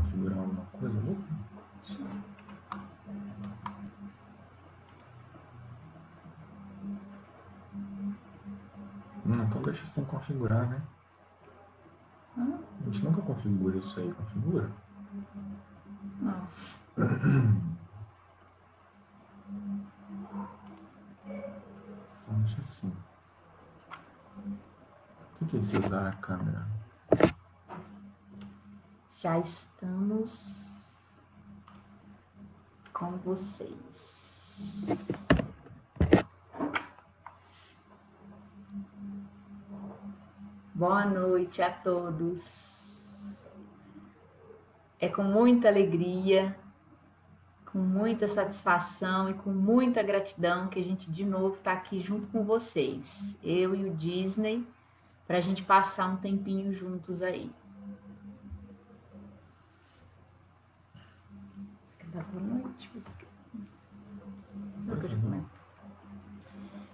configurar alguma coisa ali? Então deixa sem configurar, né? A gente nunca configura isso aí, configura? Não. Então deixa assim. O que é esse usar a câmera? Já estamos com vocês. Boa noite a todos. É com muita alegria, com muita satisfação e com muita gratidão que a gente de novo está aqui junto com vocês, eu e o Disney, para a gente passar um tempinho juntos aí. Boa noite.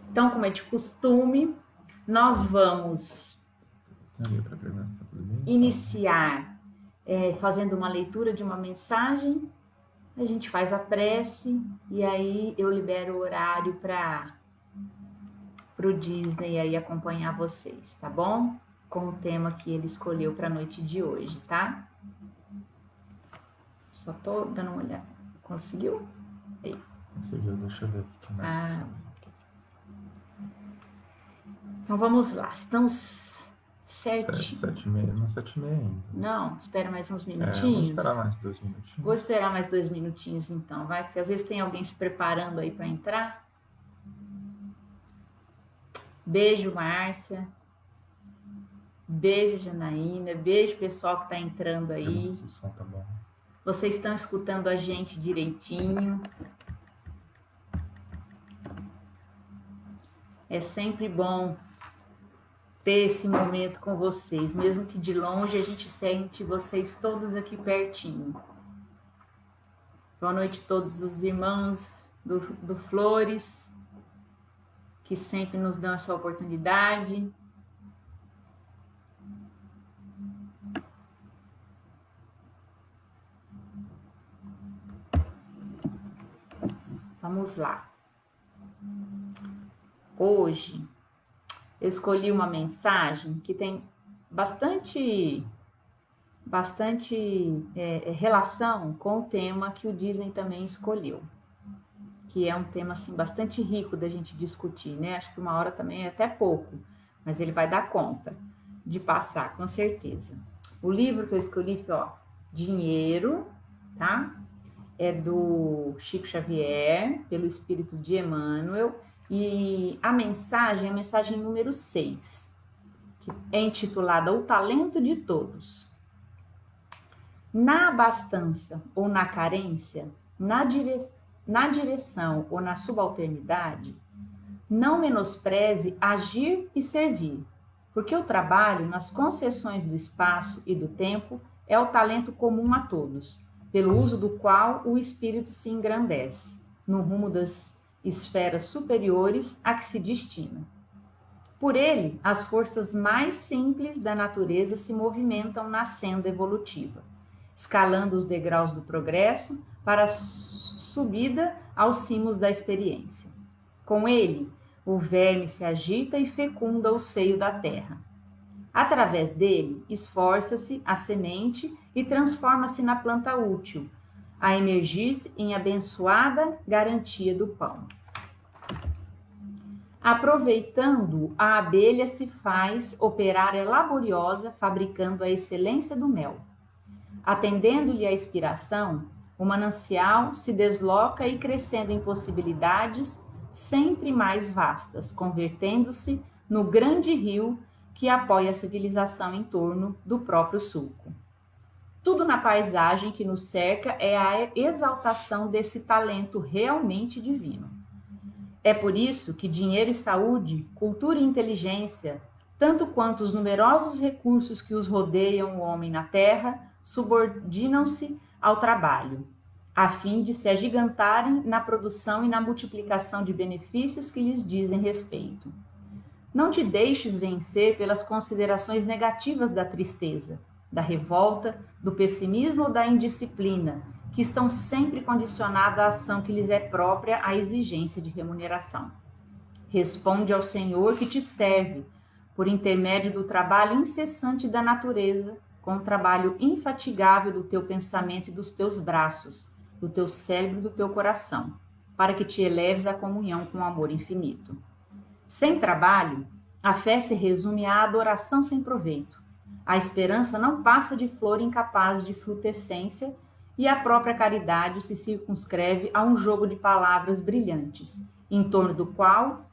Então, como é de costume, nós vamos iniciar fazendo uma leitura de uma mensagem, a gente faz a prece e aí eu libero o horário para o Disney aí acompanhar vocês, tá bom? Com o tema que ele escolheu para a noite de hoje, tá? Só tô dando uma olhada. Conseguiu? Aí. Conseguiu, deixa eu ver o que mais. Então vamos lá, estamos certinho. 7h30, não 7h30 ainda. Não, espera mais uns minutinhos. Vamos esperar mais 2 minutinhos. Vou esperar mais 2 minutinhos então, vai? Porque às vezes tem alguém se preparando aí para entrar. Beijo, Márcia. Beijo, Janaína. Beijo, pessoal que está entrando aí. O som tá bom. Vocês estão escutando a gente direitinho. É sempre bom ter esse momento com vocês. Mesmo que de longe, a gente sente vocês todos aqui pertinho. Boa noite a todos os irmãos do Flores, que sempre nos dão essa oportunidade. Vamos lá. Hoje eu escolhi uma mensagem que tem bastante relação com o tema que o Disney também escolheu, que é um tema assim bastante rico da gente discutir, né? Acho que 1 hora também é até pouco, mas ele vai dar conta de passar, com certeza. O livro que eu escolhi foi, Dinheiro, tá? É do Chico Xavier, pelo Espírito de Emmanuel, e a mensagem é a mensagem número 6, que é intitulada O Talento de Todos. Na abastança ou na carência, na direção ou na subalternidade, não menospreze agir e servir, porque o trabalho nas concessões do espaço e do tempo é o talento comum a todos, pelo uso do qual o espírito se engrandece, no rumo das esferas superiores a que se destina. Por ele, as forças mais simples da natureza se movimentam na senda evolutiva, escalando os degraus do progresso para a subida aos cimos da experiência. Com ele, o verme se agita e fecunda o seio da terra. Através dele, esforça-se a semente e transforma-se na planta útil, a emergir-se em abençoada garantia do pão. Aproveitando, a abelha se faz operária laboriosa, fabricando a excelência do mel. Atendendo-lhe a inspiração, o manancial se desloca e crescendo em possibilidades sempre mais vastas, convertendo-se no grande rio que apoia a civilização em torno do próprio sulco. Tudo na paisagem que nos cerca é a exaltação desse talento realmente divino. É por isso que dinheiro e saúde, cultura e inteligência, tanto quanto os numerosos recursos que os rodeiam o homem na terra, subordinam-se ao trabalho, a fim de se agigantarem na produção e na multiplicação de benefícios que lhes dizem respeito. Não te deixes vencer pelas considerações negativas da tristeza, da revolta, do pessimismo ou da indisciplina, que estão sempre condicionadas à ação que lhes é própria à exigência de remuneração. Responde ao Senhor que te serve, por intermédio do trabalho incessante da natureza, com o trabalho infatigável do teu pensamento e dos teus braços, do teu cérebro e do teu coração, para que te eleves à comunhão com o amor infinito. Sem trabalho, a fé se resume à adoração sem proveito. A esperança não passa de flor incapaz de frutescência e a própria caridade se circunscreve a um jogo de palavras brilhantes, em torno do qual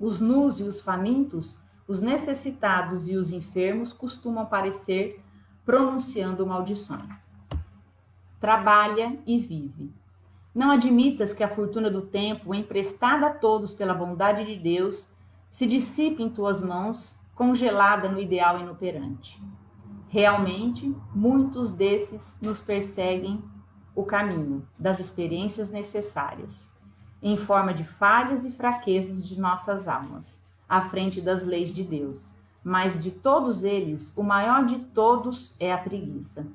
os nus e os famintos, os necessitados e os enfermos costumam parecer pronunciando maldições. Trabalha e vive. Não admitas que a fortuna do tempo, emprestada a todos pela bondade de Deus, se dissipe em tuas mãos, congelada no ideal inoperante. Realmente, muitos desses nos perseguem o caminho das experiências necessárias, em forma de falhas e fraquezas de nossas almas, à frente das leis de Deus. Mas de todos eles, o maior de todos é a preguiça,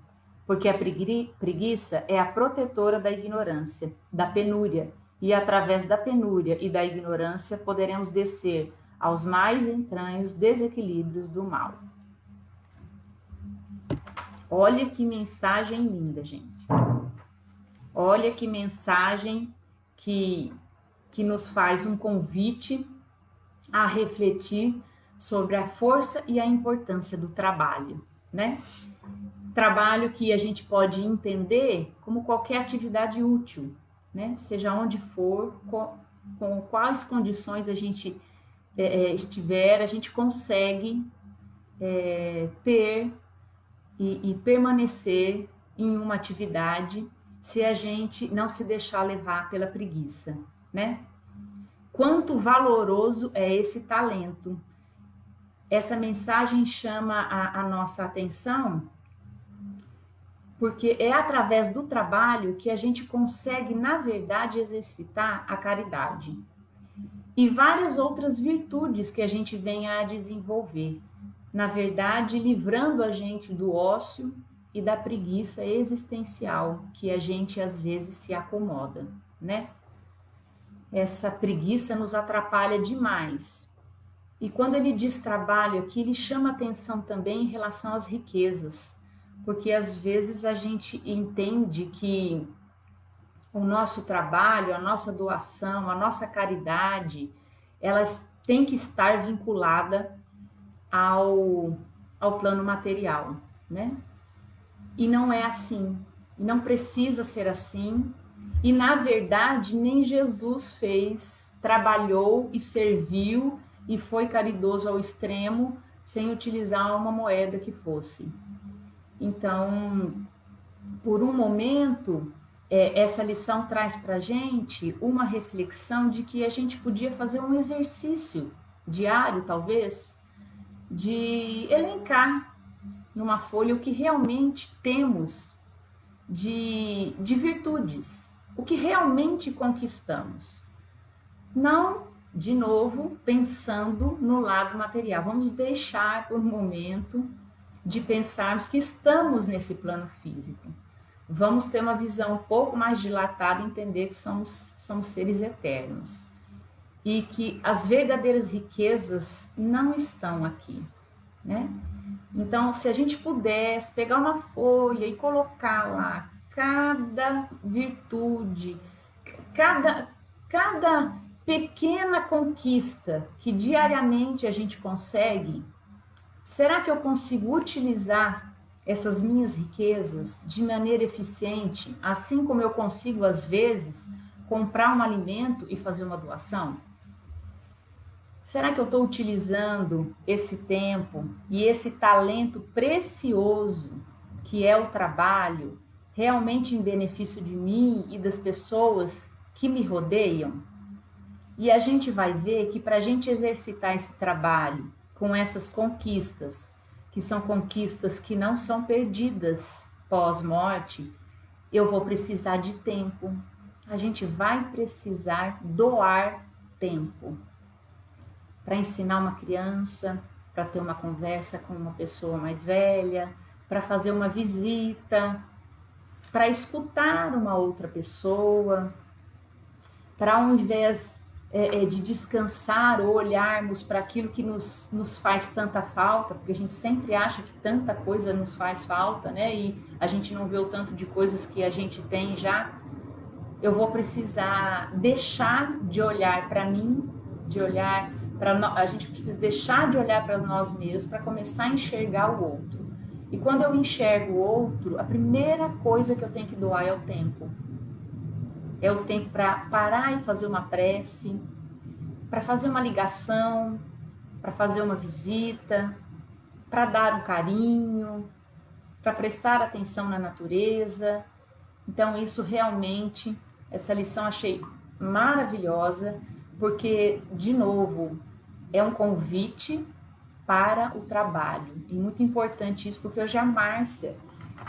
porque a preguiça é a protetora da ignorância, da penúria, e através da penúria e da ignorância poderemos descer aos mais entranhos desequilíbrios do mal. Olha que mensagem linda, gente. Olha que mensagem que nos faz um convite a refletir sobre a força e a importância do trabalho, né? Trabalho que a gente pode entender como qualquer atividade útil, né? Seja onde for, com quais condições a gente estiver, a gente consegue ter e permanecer em uma atividade se a gente não se deixar levar pela preguiça, né? Quanto valoroso é esse talento. Essa mensagem chama a nossa atenção porque é através do trabalho que a gente consegue, na verdade, exercitar a caridade e várias outras virtudes que a gente vem a desenvolver. Na verdade, livrando a gente do ócio e da preguiça existencial que a gente às vezes se acomoda, né? Essa preguiça nos atrapalha demais. E quando ele diz trabalho aqui, ele chama atenção também em relação às riquezas, porque às vezes a gente entende que o nosso trabalho, a nossa doação, a nossa caridade, elas têm que estar vinculada ao plano material, né? E não é assim, não precisa ser assim, e na verdade nem Jesus fez, trabalhou e serviu e foi caridoso ao extremo sem utilizar uma moeda que fosse. Então, por um momento, essa lição traz para a gente uma reflexão de que a gente podia fazer um exercício diário, talvez, de elencar numa folha o que realmente temos de virtudes, o que realmente conquistamos. Não, de novo, pensando no lado material. Vamos deixar por um momento de pensarmos que estamos nesse plano físico. Vamos ter uma visão um pouco mais dilatada e entender que somos seres eternos. E que as verdadeiras riquezas não estão aqui, né? Então, se a gente pudesse pegar uma folha e colocar lá cada virtude, cada pequena conquista que diariamente a gente consegue, será que eu consigo utilizar essas minhas riquezas de maneira eficiente, assim como eu consigo, às vezes, comprar um alimento e fazer uma doação? Será que eu estou utilizando esse tempo e esse talento precioso que é o trabalho realmente em benefício de mim e das pessoas que me rodeiam? E a gente vai ver que para a gente exercitar esse trabalho com essas conquistas, que são conquistas que não são perdidas pós-morte, eu vou precisar de tempo. A gente vai precisar doar tempo para ensinar uma criança, para ter uma conversa com uma pessoa mais velha, para fazer uma visita, para escutar uma outra pessoa, para ao invés de descansar ou olharmos para aquilo que nos faz tanta falta, porque a gente sempre acha que tanta coisa nos faz falta, né? E a gente não vê o tanto de coisas que a gente tem já. Eu vou precisar deixar de olhar para mim, de olhar para a gente precisa deixar de olhar para nós mesmos para começar a enxergar o outro. E quando eu enxergo o outro, a primeira coisa que eu tenho que doar é o tempo. É o tempo para parar e fazer uma prece, para fazer uma ligação, para fazer uma visita, para dar um carinho, para prestar atenção na natureza. Então, isso realmente, essa lição achei maravilhosa, porque, de novo, é um convite para o trabalho. E muito importante isso, porque hoje a Márcia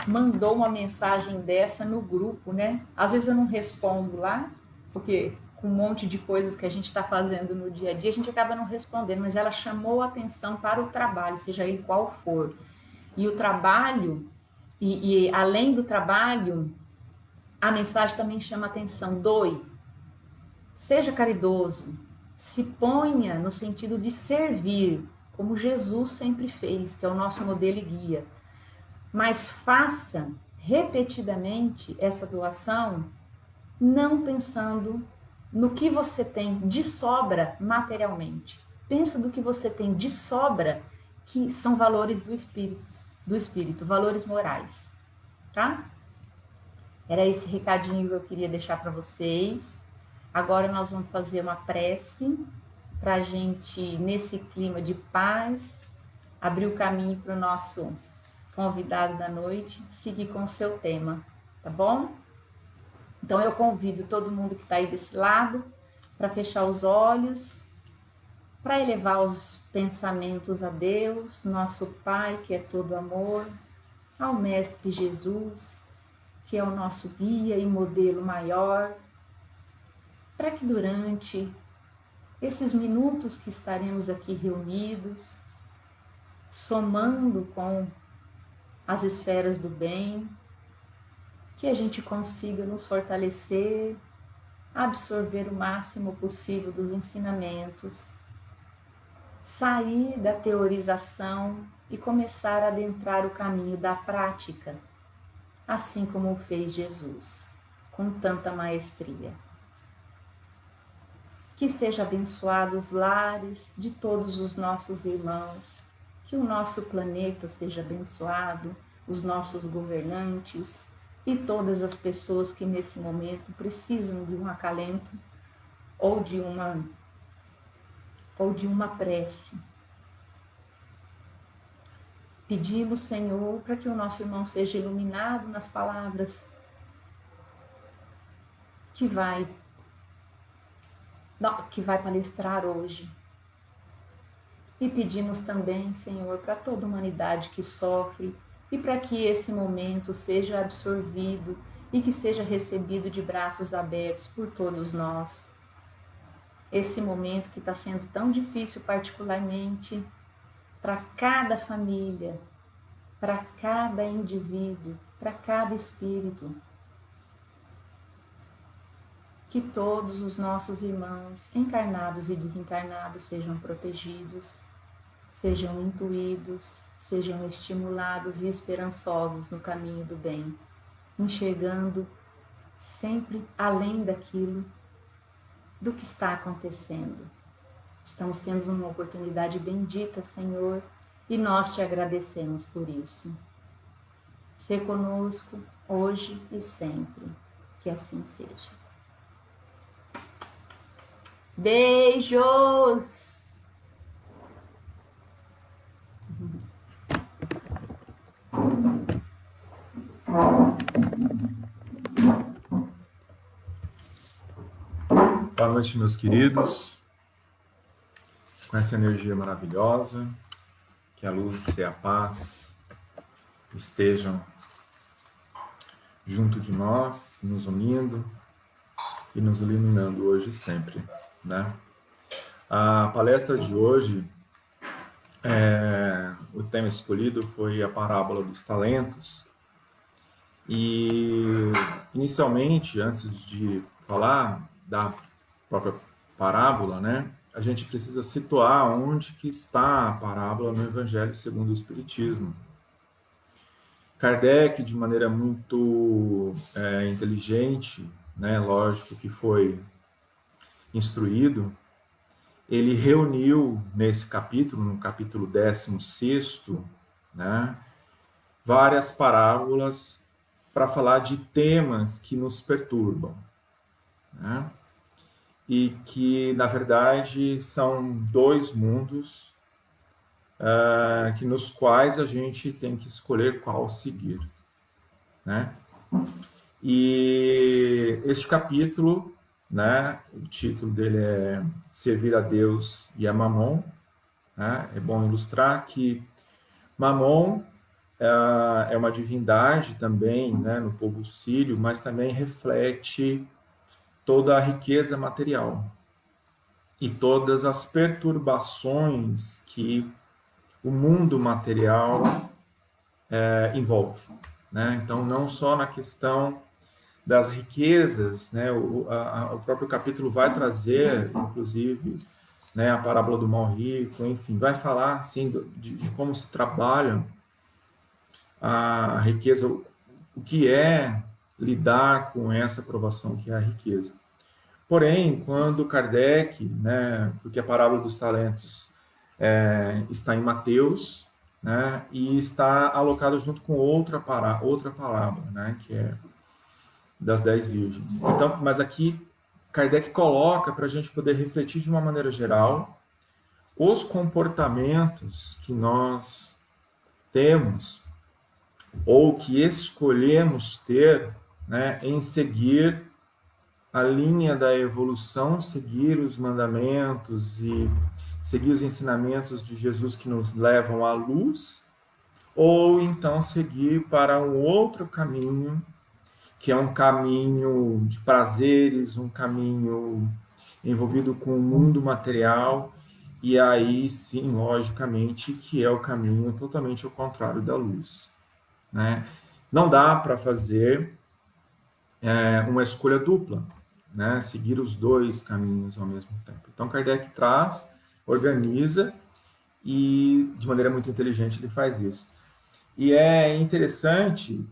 mandou uma mensagem dessa no grupo, né? Às vezes eu não respondo lá, porque com um monte de coisas que a gente está fazendo no dia a dia, a gente acaba não respondendo, mas ela chamou a atenção para o trabalho, seja ele qual for. E o trabalho, e além do trabalho, a mensagem também chama atenção: doe, seja caridoso, se ponha no sentido de servir, como Jesus sempre fez, que é o nosso modelo e guia. Mas faça repetidamente essa doação, não pensando no que você tem de sobra materialmente. Pensa do que você tem de sobra, que são valores do espírito, valores morais, tá? Era esse recadinho que eu queria deixar para vocês. Agora nós vamos fazer uma prece para a gente, nesse clima de paz, abrir o caminho para o nosso convidado da noite, seguir com o seu tema, tá bom? Então eu convido todo mundo que está aí desse lado para fechar os olhos, para elevar os pensamentos a Deus, nosso Pai, que é todo amor, ao Mestre Jesus, que é o nosso guia e modelo maior, para que durante esses minutos que estaremos aqui reunidos, somando com as esferas do bem, que a gente consiga nos fortalecer, absorver o máximo possível dos ensinamentos, sair da teorização e começar a adentrar o caminho da prática, assim como fez Jesus, com tanta maestria. Que seja abençoado os lares de todos os nossos irmãos, que o nosso planeta seja abençoado, os nossos governantes e todas as pessoas que nesse momento precisam de um acalento ou de uma prece. Pedimos, Senhor, para que o nosso irmão seja iluminado nas palavras que vai palestrar hoje. E pedimos também, Senhor, para toda a humanidade que sofre e para que esse momento seja absorvido e que seja recebido de braços abertos por todos nós. Esse momento que está sendo tão difícil, particularmente para cada família, para cada indivíduo, para cada espírito. Que todos os nossos irmãos, encarnados e desencarnados, sejam protegidos, sejam intuídos, sejam estimulados e esperançosos no caminho do bem, enxergando sempre além daquilo do que está acontecendo. Estamos tendo uma oportunidade bendita, Senhor, e nós te agradecemos por isso. Sê conosco hoje e sempre, que assim seja. Beijos! Boa noite, meus queridos. Com essa energia maravilhosa, que a luz e a paz estejam junto de nós, nos unindo e nos iluminando hoje e sempre, né? A palestra de hoje O tema escolhido foi a parábola dos talentos. E, inicialmente, antes de falar da própria parábola, né, a gente precisa situar onde que está a parábola no Evangelho segundo o Espiritismo. Kardec, de maneira muito inteligente, né, lógico que foi instruído, ele reuniu nesse capítulo, no capítulo 16º, né, várias parábolas para falar de temas que nos perturbam, né? E que, na verdade, são dois mundos que nos quais a gente tem que escolher qual seguir, né? E este capítulo, né, o título dele é Servir a Deus e a Mamon, né? É bom ilustrar que Mamon é uma divindade também, né, no povo sírio, mas também reflete toda a riqueza material e todas as perturbações que o mundo material envolve, né? Então, não só na questão das riquezas, né? O próprio capítulo vai trazer, inclusive, né, a parábola do mal rico, enfim, vai falar assim de como se trabalha a riqueza, o que é lidar com essa provação que é a riqueza. Porém, quando Kardec, né, porque a parábola dos talentos está em Mateus, né, e está alocado junto com outra parábola, né, que é das 10 virgens. Então, mas aqui Kardec coloca para a gente poder refletir de uma maneira geral os comportamentos que nós temos ou que escolhemos ter, né, em seguir a linha da evolução, seguir os mandamentos e seguir os ensinamentos de Jesus que nos levam à luz, ou então seguir para um outro caminho, que é um caminho de prazeres, um caminho envolvido com o mundo material, e aí sim, logicamente, que é o caminho totalmente ao contrário da luz, né? Não dá para fazer uma escolha dupla, né? Seguir os dois caminhos ao mesmo tempo. Então, Kardec traz, organiza e, de maneira muito inteligente, ele faz isso. E é interessante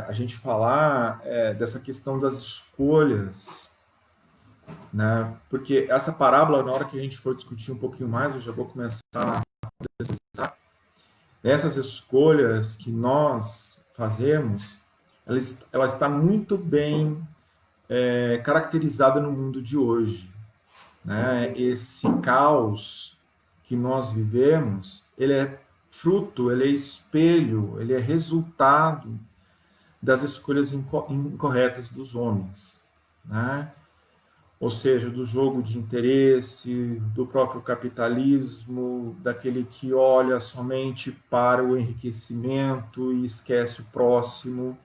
a gente falar dessa questão das escolhas, né? Porque essa parábola, na hora que a gente for discutir um pouquinho mais, eu já vou começar a pensar, essas escolhas que nós fazemos, ela está muito bem caracterizada no mundo de hoje, né? Esse caos que nós vivemos, ele é fruto, ele é espelho, ele é resultado das escolhas incorretas dos homens, né? Ou seja, do jogo de interesse, do próprio capitalismo, daquele que olha somente para o enriquecimento e esquece o próximo.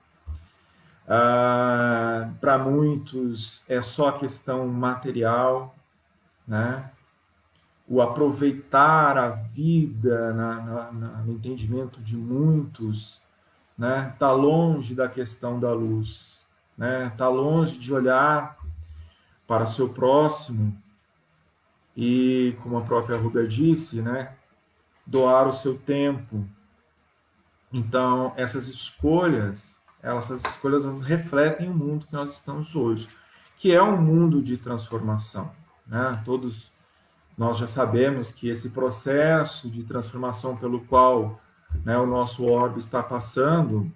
Para muitos é só a questão material, né? O aproveitar a vida no entendimento de muitos, né? Tá longe da questão da luz, né? Tá longe de olhar para seu próximo e, como a própria Rubia disse, né? Doar o seu tempo. Então, essas escolhas elas refletem o mundo que nós estamos hoje, que é um mundo de transformação, né? Todos nós já sabemos que esse processo de transformação pelo qual, né, o nosso orbe está passando,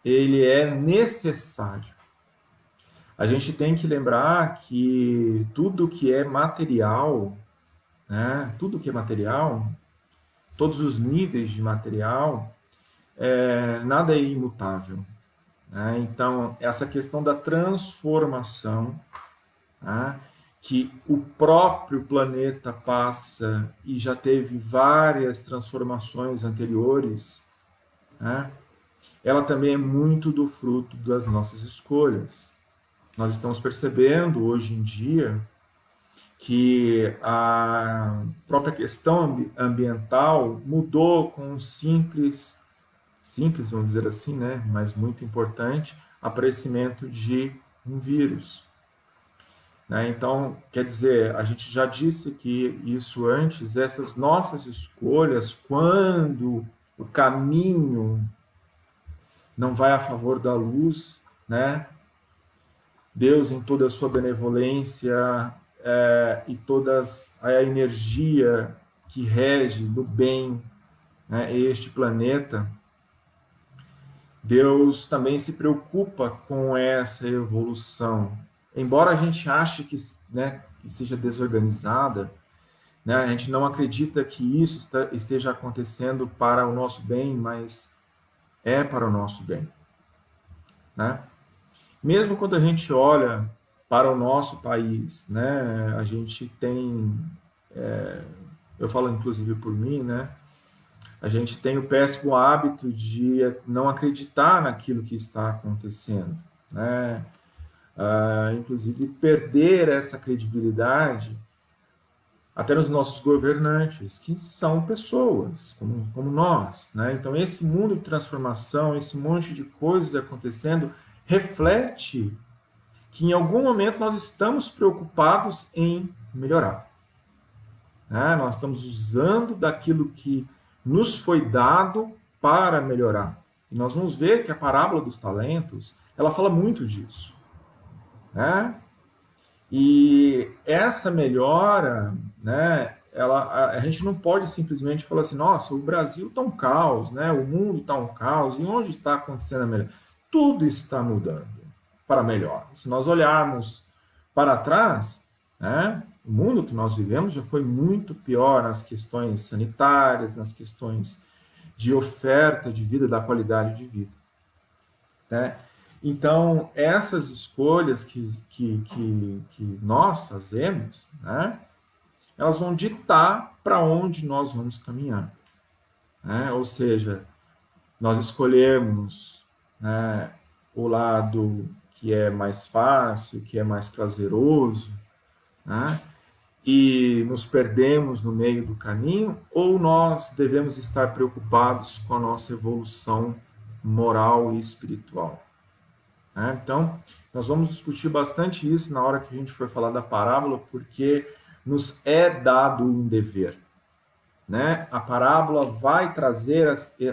ele é necessário. A gente tem que lembrar que tudo que é material, né, tudo que é material, todos os níveis de material, nada é imutável, né? Então, essa questão da transformação, né, que o próprio planeta passa e já teve várias transformações anteriores, né, ela também é muito do fruto das nossas escolhas. Nós estamos percebendo hoje em dia que a própria questão ambiental mudou com um simples, vamos dizer assim, né, mas muito importante, aparecimento de um vírus. Né? Então, quer dizer, a gente já disse que isso antes, essas nossas escolhas, quando o caminho não vai a favor da luz, né? Deus, em toda a sua benevolência e toda a energia que rege no bem, né, este planeta, Deus também se preocupa com essa evolução. Embora a gente ache que, né, que seja desorganizada, né, a gente não acredita que isso esteja acontecendo para o nosso bem, mas é para o nosso bem. Né? Mesmo quando a gente olha para o nosso país, né, a gente tem, eu falo inclusive por mim, né, a gente tem o péssimo hábito de não acreditar naquilo que está acontecendo, né? Inclusive perder essa credibilidade até nos nossos governantes, que são pessoas como nós, né? Então, esse mundo de transformação, esse monte de coisas acontecendo, reflete que em algum momento nós estamos preocupados em melhorar. Né? Nós estamos usando daquilo que nos foi dado para melhorar. E nós vamos ver que a parábola dos talentos, ela fala muito disso. Né? E essa melhora, né, a gente não pode simplesmente falar assim, nossa, o Brasil está um caos, né, o mundo está um caos, e onde está acontecendo a melhora? Tudo está mudando para melhor. Se nós olharmos para trás, né, o mundo que nós vivemos já foi muito pior nas questões sanitárias, nas questões de oferta de vida, da qualidade de vida. Né? Então, essas escolhas que nós fazemos, né, elas vão ditar para onde nós vamos caminhar. Né? Ou seja, nós escolhemos, né, o lado que é mais fácil, que é mais prazeroso, né, e nos perdemos no meio do caminho, ou nós devemos estar preocupados com a nossa evolução moral e espiritual. Então, nós vamos discutir bastante isso na hora que a gente for falar da parábola, porque nos é dado um dever. Né? A parábola vai trazer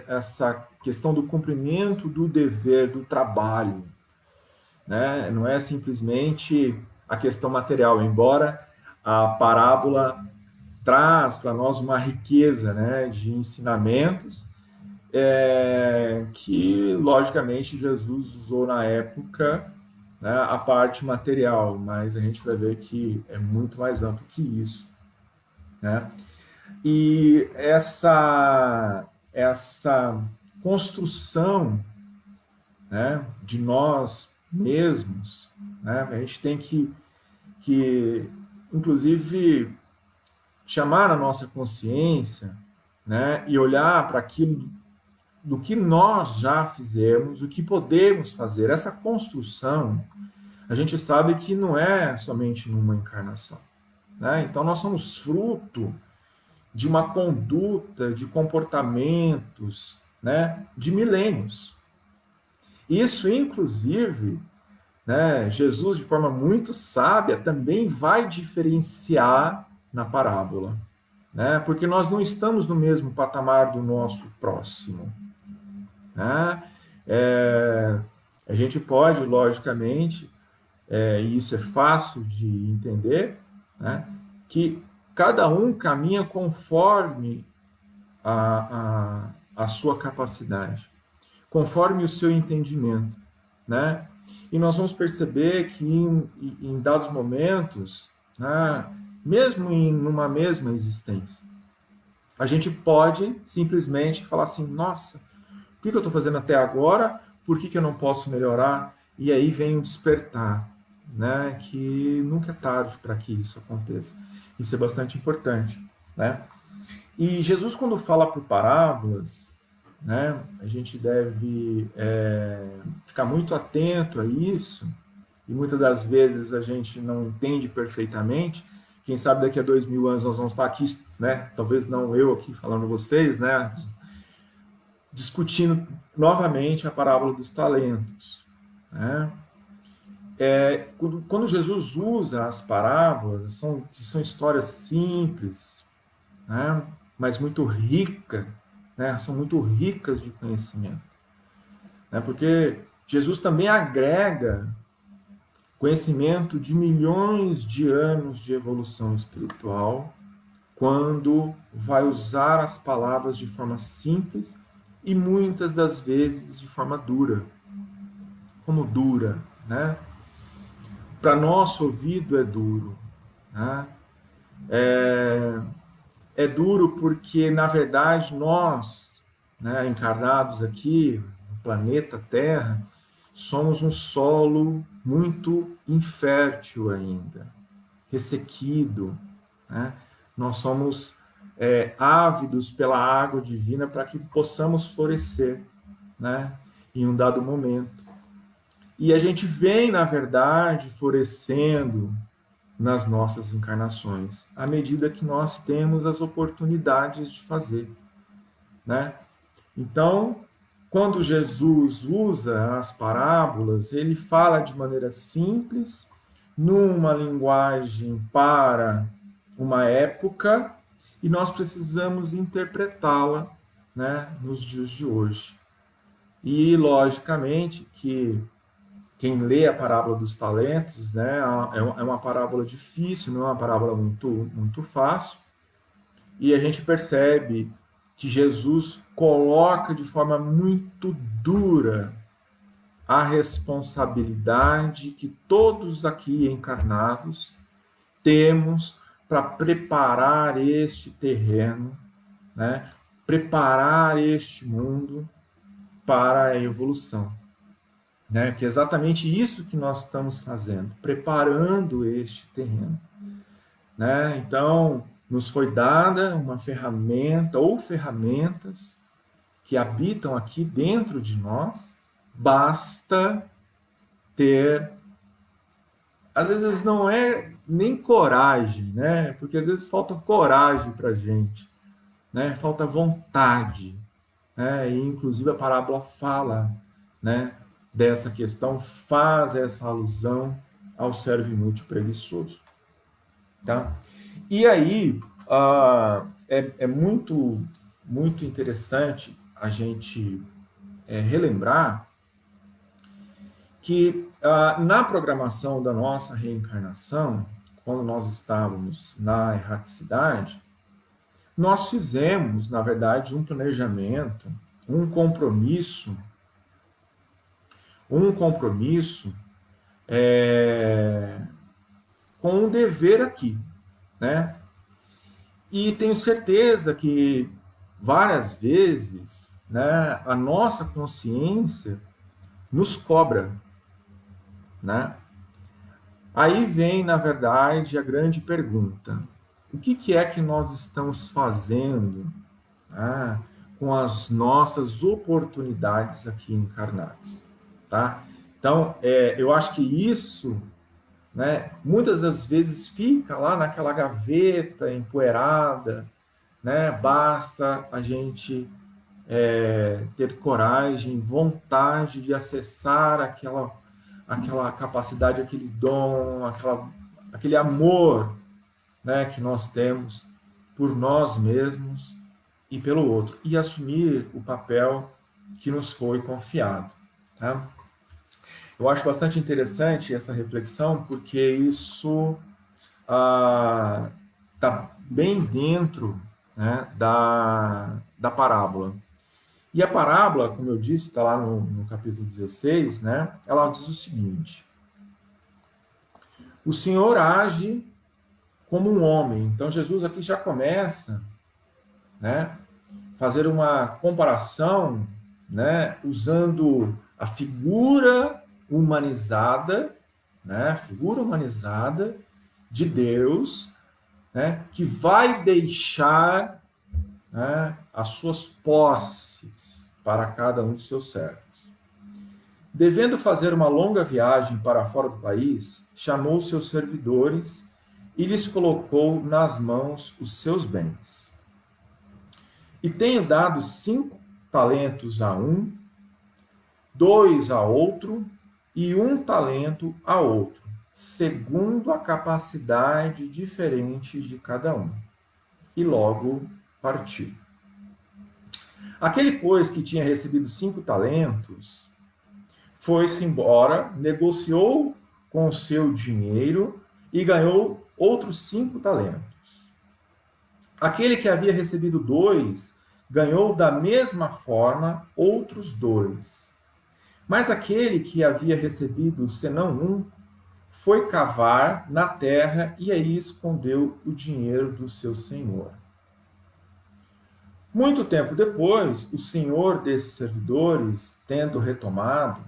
essa questão do cumprimento do dever, do trabalho. Né? Não é simplesmente a questão material, embora a parábola traz para nós uma riqueza, né, de ensinamentos, que, logicamente, Jesus usou na época, né, a parte material, mas a gente vai ver que é muito mais amplo que isso. Né? E essa construção, né, de nós mesmos, né, a gente tem que inclusive, chamar a nossa consciência, né, e olhar para aquilo do que nós já fizemos, o que podemos fazer. Essa construção, a gente sabe que não é somente numa encarnação. Né? Então, nós somos fruto de uma conduta, de comportamentos, né, de milênios. Isso, inclusive, né, Jesus, de forma muito sábia, também vai diferenciar na parábola. Né? Porque nós não estamos no mesmo patamar do nosso próximo. Né? A gente pode, logicamente, e isso é fácil de entender, né, que cada um caminha conforme a sua capacidade, conforme o seu entendimento. Né? E nós vamos perceber que em dados momentos, né, mesmo numa mesma existência, a gente pode simplesmente falar assim, nossa, o que eu estou fazendo até agora? Por que eu não posso melhorar? E aí vem o despertar, né? Que nunca é tarde para que isso aconteça. Isso é bastante importante. Né? E Jesus, quando fala por parábolas, né, a gente deve ficar muito atento a isso, e muitas das vezes a gente não entende perfeitamente, quem sabe daqui a 2000 anos nós vamos estar aqui, né? Talvez não eu aqui falando vocês, né? Discutindo novamente a parábola dos talentos, né? Quando Jesus usa as parábolas, são histórias simples, né? Mas muito ricas, né? São muito ricas de conhecimento, né? Porque Jesus também agrega conhecimento de milhões de anos de evolução espiritual quando vai usar as palavras de forma simples e muitas das vezes de forma dura. Como dura, né? Para nosso ouvido é duro, né? É duro porque, na verdade, nós, né, encarnados aqui no planeta Terra, somos um solo muito infértil ainda, ressequido, né? Nós somos ávidos pela água divina para que possamos florescer, né, em um dado momento. E a gente vem, na verdade, florescendo nas nossas encarnações, à medida que nós temos as oportunidades de fazer, né? Então, quando Jesus usa as parábolas, ele fala de maneira simples, numa linguagem para uma época, e nós precisamos interpretá-la, né, nos dias de hoje. E, logicamente, que quem lê a parábola dos talentos, né, é uma parábola difícil, não é uma parábola muito fácil, e a gente percebe que Jesus coloca de forma muito dura a responsabilidade que todos aqui encarnados temos para preparar este terreno, né, preparar este mundo para a evolução. Né? Que é exatamente isso que nós estamos fazendo, preparando este terreno. Né? Então, nos foi dada uma ferramenta ou ferramentas que habitam aqui dentro de nós, basta ter, às vezes não é nem coragem, né? Porque às vezes falta coragem para a gente, né? Falta vontade, né? E inclusive a parábola fala, né, dessa questão, faz essa alusão ao servo inútil preguiçoso. Tá? E aí, é muito interessante a gente relembrar que na programação da nossa reencarnação, quando nós estávamos na erraticidade, nós fizemos, na verdade, um planejamento, um compromisso com um dever aqui, né? E tenho certeza que várias vezes, né, a nossa consciência nos cobra, né? Aí vem, na verdade, a grande pergunta: o que é que nós estamos fazendo, né, com as nossas oportunidades aqui encarnadas? Tá? Então, eu acho que isso, né, muitas das vezes fica lá naquela gaveta empoeirada, né? Basta a gente ter coragem, vontade de acessar aquela capacidade, aquele dom, aquele amor, né, que nós temos por nós mesmos e pelo outro, e assumir o papel que nos foi confiado. Tá? Eu acho bastante interessante essa reflexão, porque isso está bem dentro, né, da parábola. E a parábola, como eu disse, está lá no capítulo 16, né, ela diz o seguinte: o Senhor age como um homem. Então, Jesus aqui já começa, né, fazer uma comparação, né, usando a figura humanizada, né, figura humanizada de Deus, né, que vai deixar, né, as suas posses para cada um dos seus servos. Devendo fazer uma longa viagem para fora do país, chamou seus servidores e lhes colocou nas mãos os seus bens. E tenho dado 5 talentos a um, 2 a outro e 1 talento a outro, segundo a capacidade diferente de cada um. E logo partiu. Aquele, pois, que tinha recebido 5 talentos, foi-se embora, negociou com o seu dinheiro e ganhou outros 5 talentos. Aquele que havia recebido 2, ganhou da mesma forma outros 2. Mas aquele que havia recebido senão 1, foi cavar na terra e aí escondeu o dinheiro do seu senhor. Muito tempo depois, o senhor desses servidores, tendo retomado,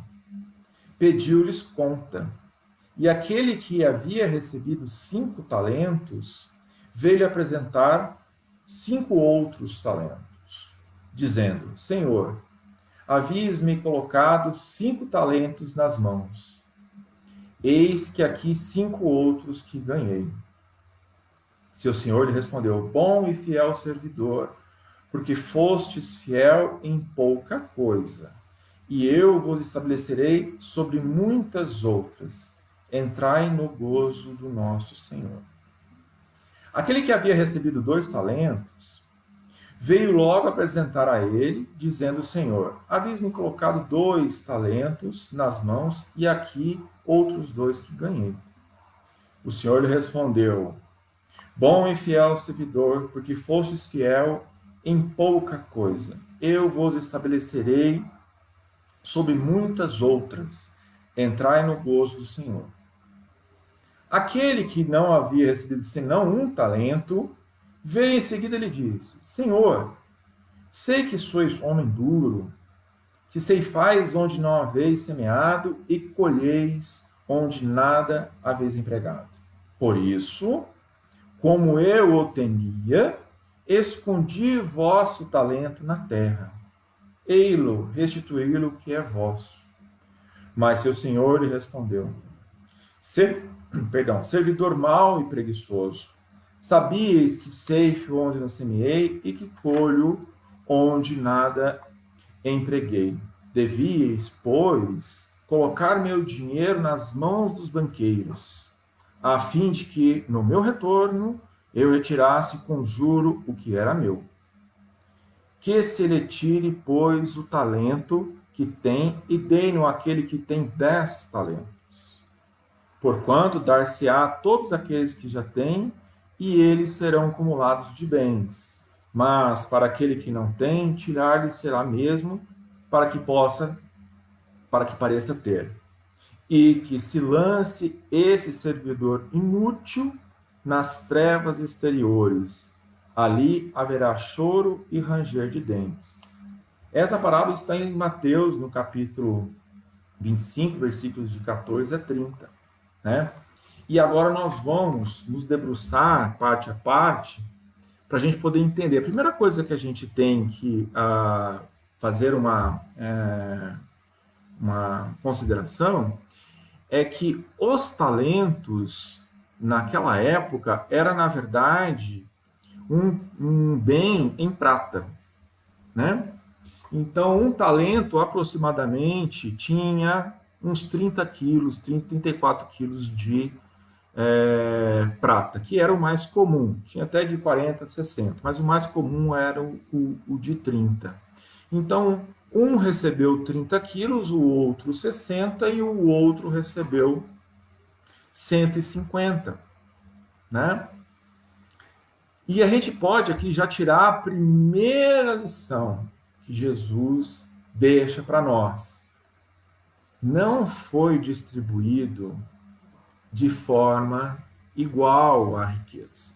pediu-lhes conta. E aquele que havia recebido 5 talentos, veio-lhe apresentar 5 outros talentos, dizendo: Senhor, havias-me colocado 5 talentos nas mãos. Eis que aqui 5 outros que ganhei. Seu senhor lhe respondeu: Bom e fiel servidor, porque fostes fiel em pouca coisa, e eu vos estabelecerei sobre muitas outras. Entrai no gozo do nosso Senhor. Aquele que havia recebido 2 talentos, veio logo apresentar a ele, dizendo: Senhor, havias-me colocado 2 talentos nas mãos, e aqui outros 2 que ganhei. O Senhor lhe respondeu: Bom e fiel servidor, porque fostes fiel em pouca coisa, eu vos estabelecerei sobre muitas outras. Entrai no gozo do Senhor. Aquele que não havia recebido senão 1 talento, veio em seguida e lhe disse: Senhor, sei que sois homem duro, que ceifais onde não haveis semeado e colheis onde nada haveis empregado. Por isso, como eu o temia, escondi vosso talento na terra. Ei-lo, restituí-lo que é vosso. Mas seu senhor lhe respondeu: servidor mau e preguiçoso, sabias que ceifo onde não semeei e que colho onde nada empreguei. Devíeis, pois, colocar meu dinheiro nas mãos dos banqueiros, a fim de que, no meu retorno, eu retirasse com juro o que era meu. Que se lhe tire, pois, o talento que tem e dê-no àquele que tem 10 talentos. Porquanto dar-se-á a todos aqueles que já têm, e eles serão acumulados de bens. Mas para aquele que não tem, tirar-lhe será mesmo, para que pareça ter. E que se lance esse servidor inútil nas trevas exteriores. Ali haverá choro e ranger de dentes. Essa parábola está em Mateus, no capítulo 25, versículos de 14 a 30. Né? E agora nós vamos nos debruçar, parte a parte, para a gente poder entender. A primeira coisa que a gente tem que fazer uma consideração é que os talentos, naquela época, era, na verdade, um bem em prata, né? Então, um talento, aproximadamente, tinha uns 30 quilos, 34 quilos de prata, que era o mais comum. Tinha até de 40, 60, mas o mais comum era o de 30. Então, um recebeu 30 quilos, o outro 60 e o outro recebeu 150, né? E a gente pode aqui já tirar a primeira lição que Jesus deixa para nós. Não foi distribuído de forma igual à riqueza,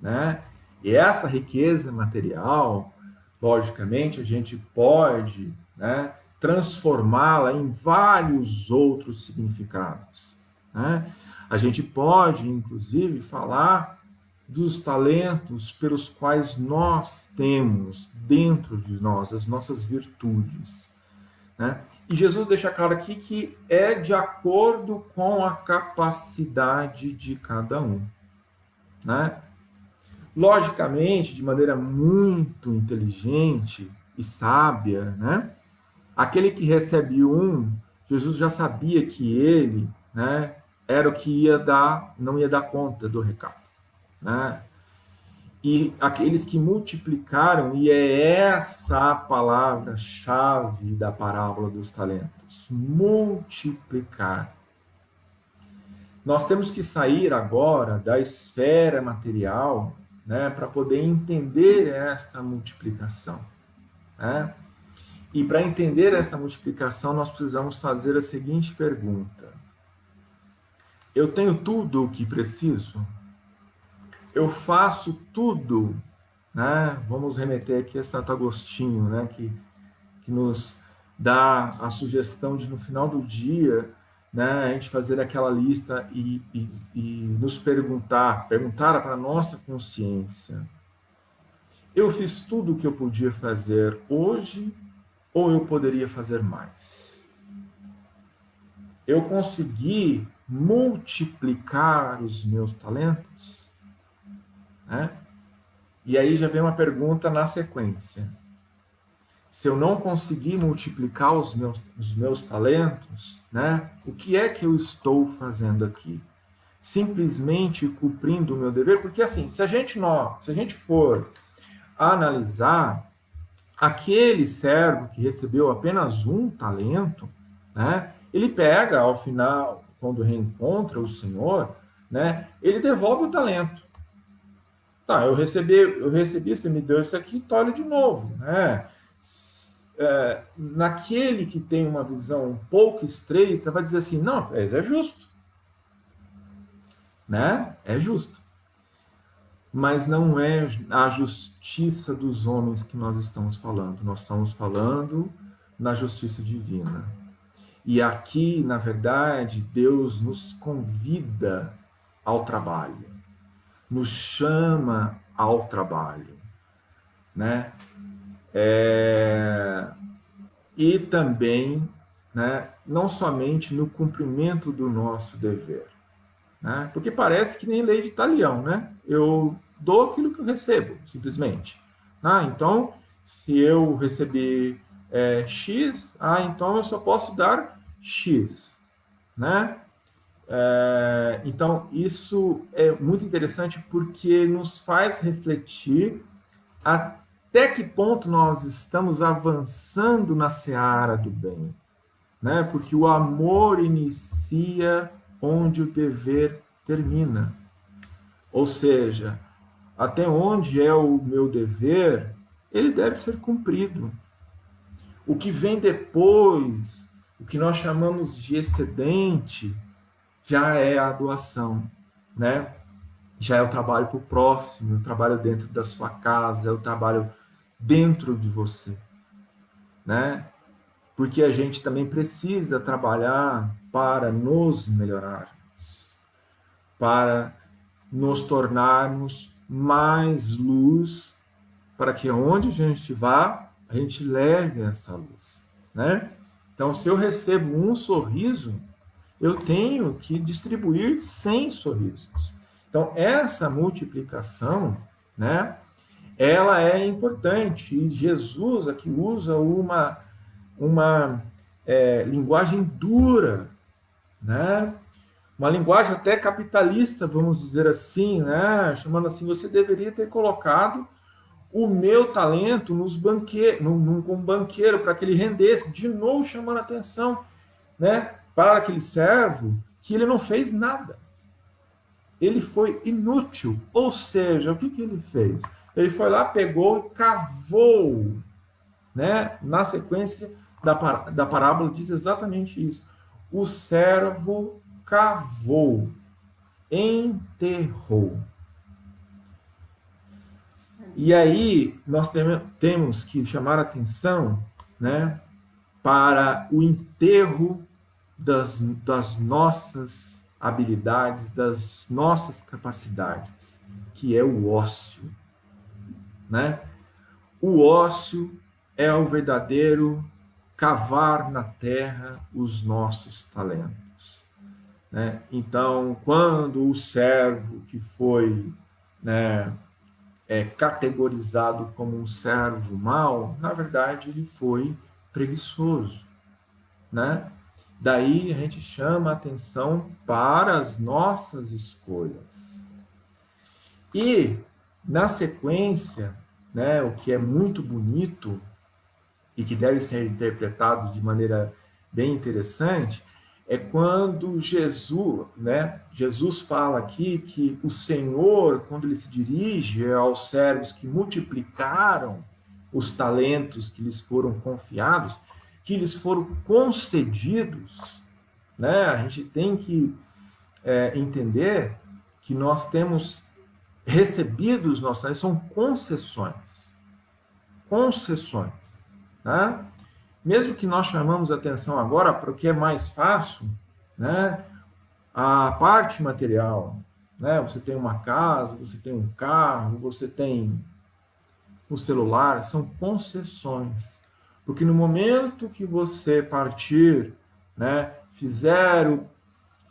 né? E essa riqueza material, logicamente, a gente pode, né, transformá-la em vários outros significados, né? A gente pode, inclusive, falar dos talentos pelos quais nós temos dentro de nós, as nossas virtudes, né? E Jesus deixa claro aqui que é de acordo com a capacidade de cada um. né? Logicamente, de maneira muito inteligente e sábia, né? Aquele que recebe um, Jesus já sabia que ele, né, era o que ia dar, não ia dar conta do recado, né? E aqueles que multiplicaram, e é essa a palavra-chave da parábola dos talentos, multiplicar. Nós temos que sair agora da esfera material, né, para poder entender esta multiplicação, né? E para entender essa multiplicação, nós precisamos fazer a seguinte pergunta: eu tenho tudo o que preciso? Eu faço tudo, né? Vamos remeter aqui a Santo Agostinho, né? Que nos dá a sugestão de, no final do dia, né, a gente fazer aquela lista e nos perguntar para a nossa consciência: eu fiz tudo o que eu podia fazer hoje ou eu poderia fazer mais? Eu consegui multiplicar os meus talentos? Né? E aí já vem uma pergunta na sequência. Se eu não conseguir multiplicar os meus talentos, né, o que é que eu estou fazendo aqui? Simplesmente cumprindo o meu dever? Porque assim, se a gente for analisar, aquele servo que recebeu apenas um talento, né, ele pega ao final, quando reencontra o Senhor, né, ele devolve o talento. Tá, eu recebi, você me deu isso aqui, tolhe de novo, né? Naquele que tem uma visão um pouco estreita, vai dizer assim, não, é justo, né? É justo. Mas não é a justiça dos homens que nós estamos falando. Nós estamos falando na justiça divina. E aqui, na verdade, Deus nos convida ao trabalho, nos chama ao trabalho, né? E também, né, não somente no cumprimento do nosso dever, né? Porque parece que nem lei de talião, né? Eu dou aquilo que eu recebo, simplesmente. Então, se eu receber X, então eu só posso dar X, né? Então, isso é muito interessante porque nos faz refletir até que ponto nós estamos avançando na seara do bem, né? Porque o amor inicia onde o dever termina. Ou seja, até onde é o meu dever, ele deve ser cumprido. O que vem depois, o que nós chamamos de excedente, já é a doação, né? Já é o trabalho para o próximo, o trabalho dentro da sua casa, é o trabalho dentro de você, né? Porque a gente também precisa trabalhar para nos melhorarmos, para nos tornarmos mais luz, para que onde a gente vá, a gente leve essa luz, né? Então, se eu recebo um sorriso, eu tenho que distribuir 100 sorrisos. Então, essa multiplicação, né, ela é importante. E Jesus aqui usa uma linguagem dura, né? Uma linguagem até capitalista, vamos dizer assim, né? Chamando assim, você deveria ter colocado o meu talento num banqueiro para que ele rendesse, de novo chamando a atenção, né, para aquele servo que ele não fez nada. Ele foi inútil. Ou seja, o que ele fez? Ele foi lá, pegou e cavou, né? Na sequência da parábola diz exatamente isso. O servo cavou, enterrou. E aí nós temos que chamar a atenção, né, para o enterro das nossas habilidades, das nossas capacidades, que é o ócio, né? O ócio é o verdadeiro cavar na terra os nossos talentos, né? Então, quando o servo que foi né, é categorizado como um servo mau, na verdade ele foi preguiçoso, né? Daí a gente chama a atenção para as nossas escolhas. E, na sequência, né, o que é muito bonito e que deve ser interpretado de maneira bem interessante, é quando Jesus fala aqui que o Senhor, quando ele se dirige aos servos que multiplicaram os talentos que lhes foram confiados, que lhes foram concedidos, né? A gente tem que entender que nós temos recebido os nossos talentos, são concessões, né? Mesmo que nós chamamos atenção agora para o que é mais fácil, né? A parte material, né? Você tem uma casa, você tem um carro, você tem o celular, são concessões. Porque no momento que você partir, né, fizer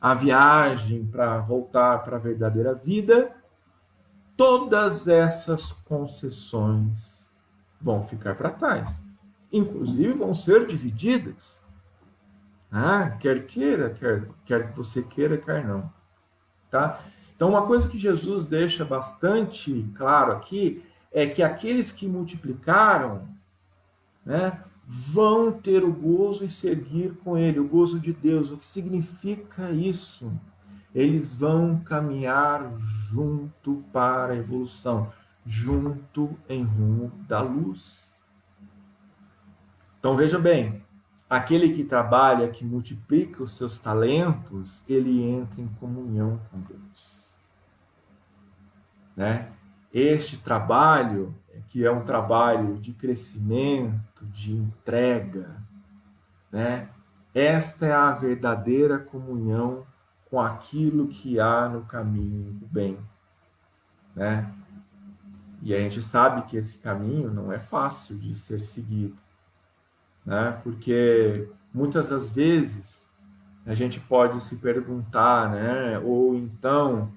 a viagem para voltar para a verdadeira vida, todas essas concessões vão ficar para trás. Inclusive vão ser divididas. Quer queira, quer que você queira, quer não. Tá? Então, uma coisa que Jesus deixa bastante claro aqui é que aqueles que multiplicaram, né, vão ter o gozo e seguir com ele, o gozo de Deus. O que significa isso? Eles vão caminhar junto para a evolução, junto em rumo da luz. Então veja bem, aquele que trabalha, que multiplica os seus talentos, ele entra em comunhão com Deus, né? Este trabalho, que é um trabalho de crescimento, de entrega, né? Esta é a verdadeira comunhão com aquilo que há no caminho do bem, né? E a gente sabe que esse caminho não é fácil de ser seguido, né? Porque muitas das vezes a gente pode se perguntar, né? Ou então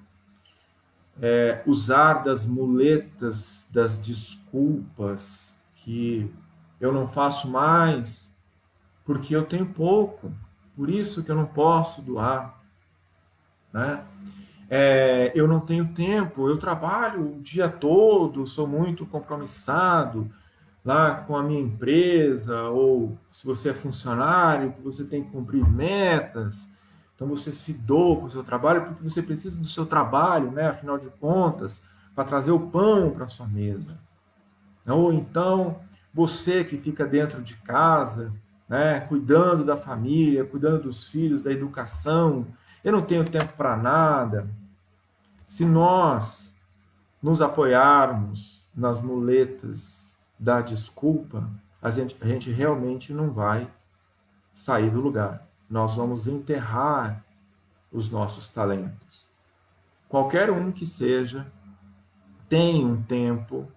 usar das muletas, das desculpas, que eu não faço mais porque eu tenho pouco, por isso que eu não posso doar, né? Eu não tenho tempo, eu trabalho o dia todo, sou muito compromissado lá com a minha empresa, ou se você é funcionário, que você tem que cumprir metas, então você se doa para o seu trabalho porque você precisa do seu trabalho, né? Afinal de contas, para trazer o pão para a sua mesa. Ou então, você que fica dentro de casa, né? Cuidando da família, cuidando dos filhos, da educação, eu não tenho tempo para nada. Se nós nos apoiarmos nas muletas da desculpa, a gente realmente não vai sair do lugar. Nós vamos enterrar os nossos talentos. Qualquer um que seja, tem um tempo,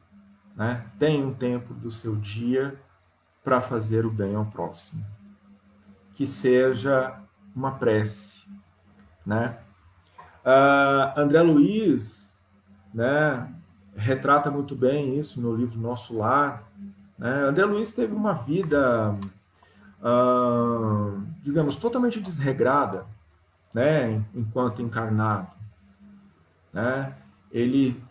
né? Tem um tempo do seu dia para fazer o bem ao próximo. Que seja uma prece, né? André Luiz, né, retrata muito bem isso no livro Nosso Lar, né? André Luiz teve uma vida, digamos, totalmente desregrada, né, enquanto encarnado, né? Ele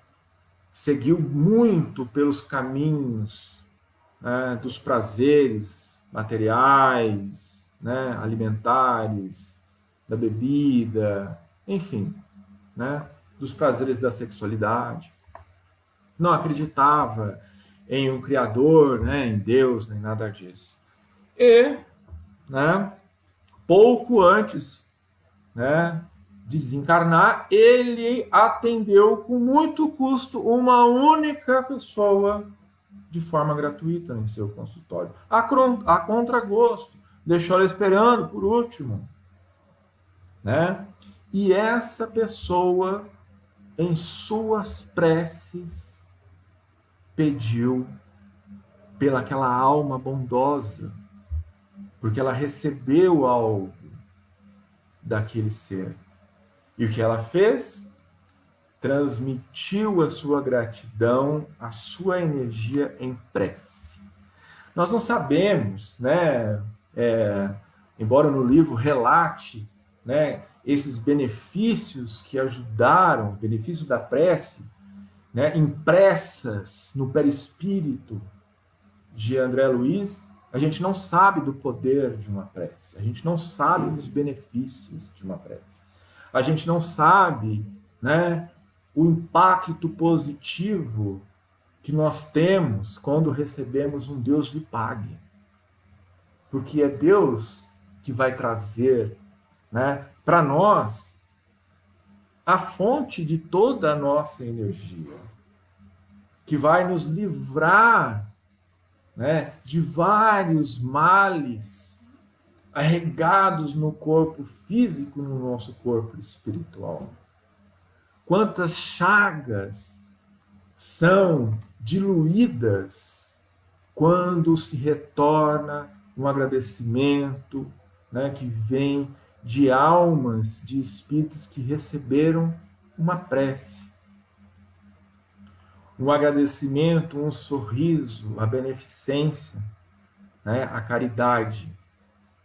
seguiu muito pelos caminhos, né, dos prazeres materiais, né, alimentares, da bebida, enfim, né, dos prazeres da sexualidade. Não acreditava em um Criador, né, em Deus, nem nada disso. E, né, pouco antes, né, de desencarnar, ele atendeu com muito custo uma única pessoa de forma gratuita em seu consultório, a contragosto, deixou ela esperando por último, né? E essa pessoa, em suas preces, pediu pelaquela alma bondosa, porque ela recebeu algo daquele ser. E o que ela fez? transmitiu a sua gratidão, a sua energia em prece. Nós não sabemos, né, embora no livro relate, né, esses benefícios que ajudaram, benefícios da prece, né, impressas no perispírito de André Luiz, a gente não sabe do poder de uma prece, a gente não sabe dos benefícios de uma prece, a gente não sabe, né, o impacto positivo que nós temos quando recebemos um Deus lhe pague. Porque é Deus que vai trazer, né, para nós a fonte de toda a nossa energia, que vai nos livrar, né, de vários males arregados no corpo físico, no nosso corpo espiritual. Quantas chagas são diluídas quando se retorna um agradecimento, né, que vem de almas, de espíritos que receberam uma prece. Um agradecimento, um sorriso, a beneficência, né, a caridade,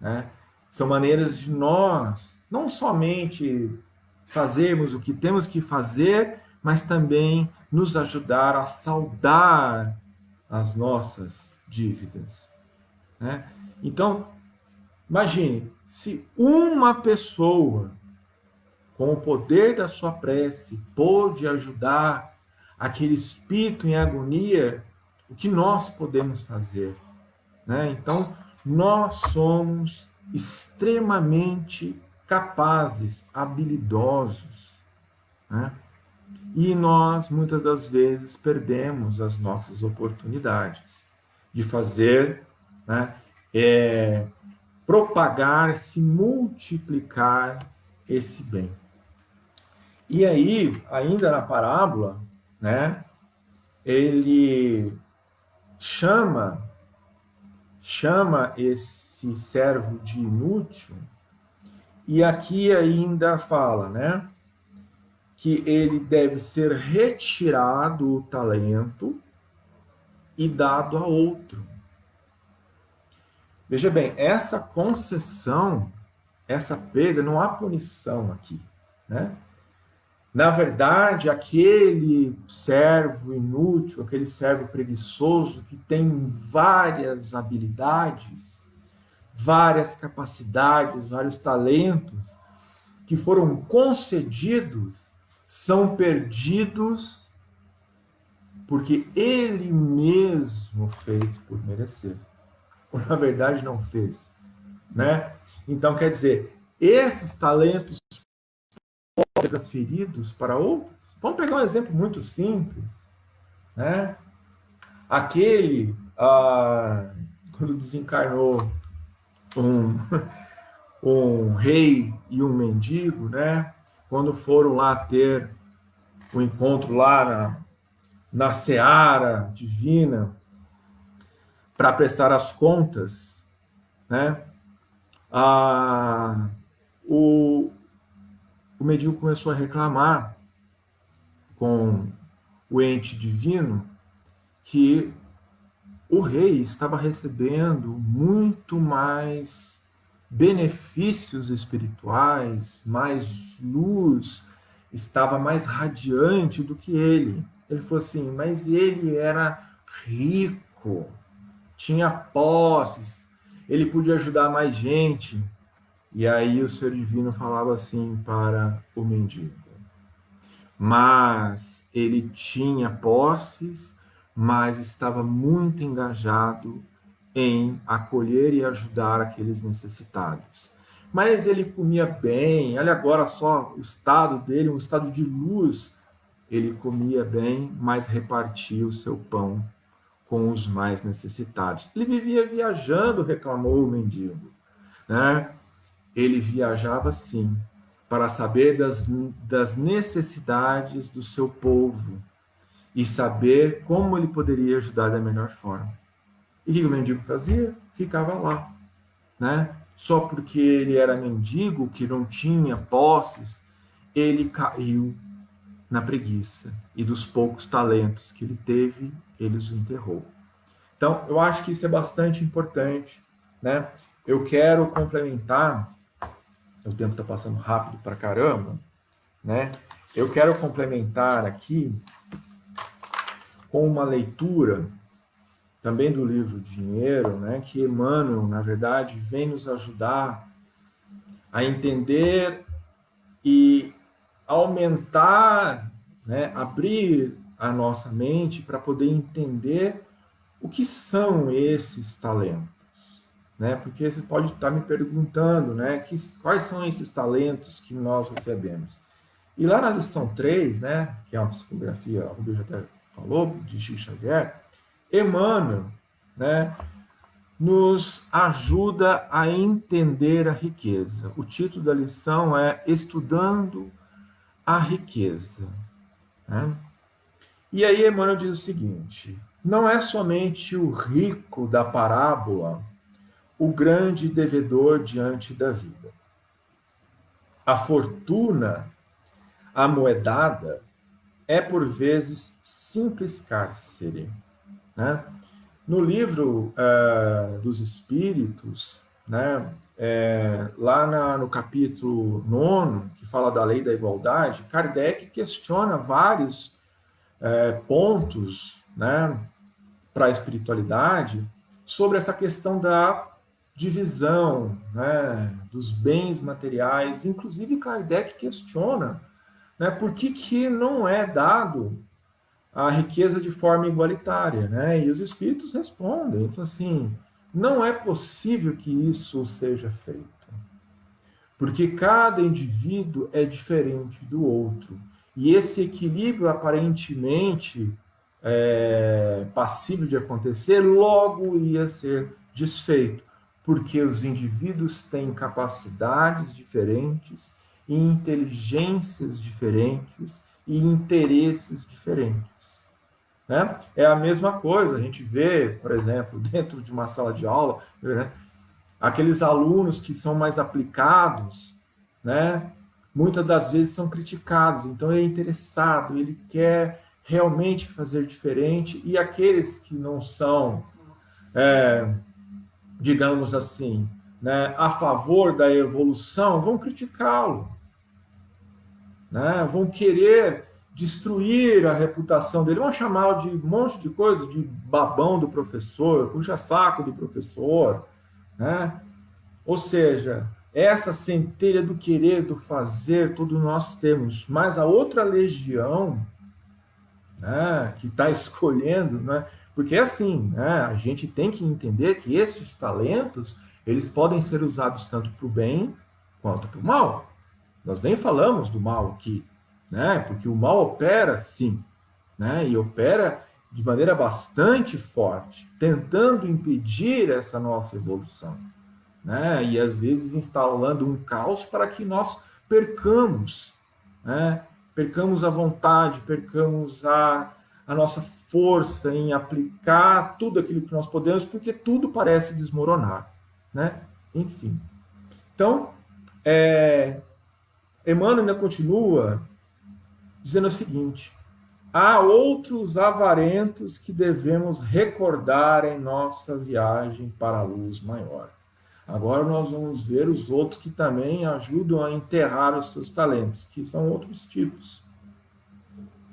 né, são maneiras de nós não somente fazermos o que temos que fazer, mas também nos ajudar a saldar as nossas dívidas, né? Então, imagine, se uma pessoa, com o poder da sua prece, pôde ajudar aquele espírito em agonia, o que nós podemos fazer, né? Então, nós somos extremamente capazes, habilidosos, né? E nós, muitas das vezes, perdemos as nossas oportunidades de fazer, né, propagar, se multiplicar esse bem. E aí, ainda na parábola, né, ele chama esse servo de inútil, e aqui ainda fala, né, que ele deve ser retirado o talento e dado a outro. Veja bem, essa concessão, essa perda, não há punição aqui, né? Na verdade, aquele servo inútil, aquele servo preguiçoso que tem várias habilidades, várias capacidades, vários talentos que foram concedidos, são perdidos porque ele mesmo fez por merecer. Ou, na verdade, não fez, né? Então, quer dizer, esses talentos podem ser transferidos para outros. Vamos pegar um exemplo muito simples, né? Aquele, quando desencarnou um rei e um mendigo, né? Quando foram lá ter o encontro lá na seara divina para prestar as contas, né? O mendigo começou a reclamar com o ente divino que o rei estava recebendo muito mais benefícios espirituais, mais luz, estava mais radiante do que ele. Ele falou assim, mas ele era rico, tinha posses, ele podia ajudar mais gente. E aí o ser divino falava assim para o mendigo, mas ele tinha posses, mas estava muito engajado em acolher e ajudar aqueles necessitados. Mas ele comia bem, olha agora só o estado dele, um estado de luz. Ele comia bem, mas repartia o seu pão com os mais necessitados. Ele vivia viajando, reclamou o mendigo, né? Ele viajava sim, para saber das necessidades do seu povo e saber como ele poderia ajudar da melhor forma. E o que o mendigo fazia? Ficava lá, né? Só porque ele era mendigo, que não tinha posses, ele caiu na preguiça, e dos poucos talentos que ele teve, ele os enterrou. Então, eu acho que isso é bastante importante, né? Eu quero complementar, o tempo está passando rápido pra caramba, né? Eu quero complementar aqui com uma leitura também do livro Dinheiro, né? Que Emmanuel, na verdade, vem nos ajudar a entender e aumentar, né? Abrir a nossa mente para poder entender o que são esses talentos, né? Porque você pode estar me perguntando, né? Quais são esses talentos que nós recebemos? E lá na lição 3, né? Que é uma psicografia, a Rubio já até falou, de Chico Xavier, Emmanuel, né? Nos ajuda a entender a riqueza. O título da lição é Estudando a Riqueza, né? E aí Emmanuel diz o seguinte: não é somente o rico da parábola o grande devedor diante da vida. A fortuna amoedada é, por vezes, simples cárcere, né? No livro dos Espíritos, né, no capítulo 9, que fala da lei da igualdade, Kardec questiona vários pontos, né, para a espiritualidade sobre essa questão da divisão, né, dos bens materiais. Inclusive, Kardec questiona, né, por que não é dado a riqueza de forma igualitária, né? E os espíritos respondem, assim, não é possível que isso seja feito, porque cada indivíduo é diferente do outro, e esse equilíbrio aparentemente passível de acontecer, logo ia ser desfeito, porque os indivíduos têm capacidades diferentes, e inteligências diferentes e interesses diferentes, né? É a mesma coisa, a gente vê, por exemplo, dentro de uma sala de aula, né, aqueles alunos que são mais aplicados, né, muitas das vezes são criticados, então ele é interessado, ele quer realmente fazer diferente, e aqueles que não são, digamos assim, né, a favor da evolução, vão criticá-lo, né, vão querer destruir a reputação dele, vão chamar de um monte de coisa, de babão do professor, puxa-saco do professor, né? Ou seja, essa centelha do querer, do fazer, todos nós temos, mas a outra legião, né, que está escolhendo, né, porque é assim, né, a gente tem que entender que esses talentos, eles podem ser usados tanto para o bem quanto para o mal. Nós nem falamos do mal aqui, né, porque o mal opera sim, né, e opera de maneira bastante forte, tentando impedir essa nossa evolução, né, e às vezes instalando um caos para que nós percamos, né, percamos a vontade, percamos a nossa força em aplicar tudo aquilo que nós podemos, porque tudo parece desmoronar, né? Enfim. Então, Emmanuel ainda continua dizendo o seguinte: há outros avarentos que devemos recordar em nossa viagem para a luz maior. Agora nós vamos ver os outros que também ajudam a enterrar os seus talentos, que são outros tipos.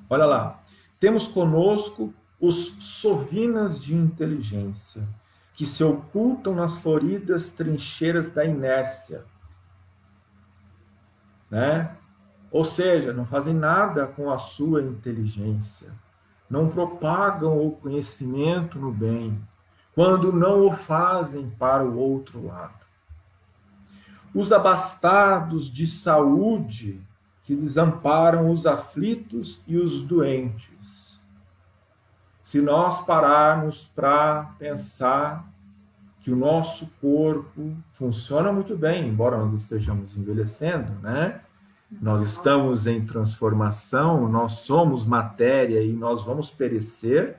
Olha lá, temos conosco os sovinas de inteligência, que se ocultam nas floridas trincheiras da inércia, né? Ou seja, não fazem nada com a sua inteligência, não propagam o conhecimento no bem, quando não o fazem para o outro lado. Os abastados de saúde, que desamparam os aflitos e os doentes. Se nós pararmos para pensar que o nosso corpo funciona muito bem, embora nós estejamos envelhecendo, né? Nós estamos em transformação, nós somos matéria e nós vamos perecer.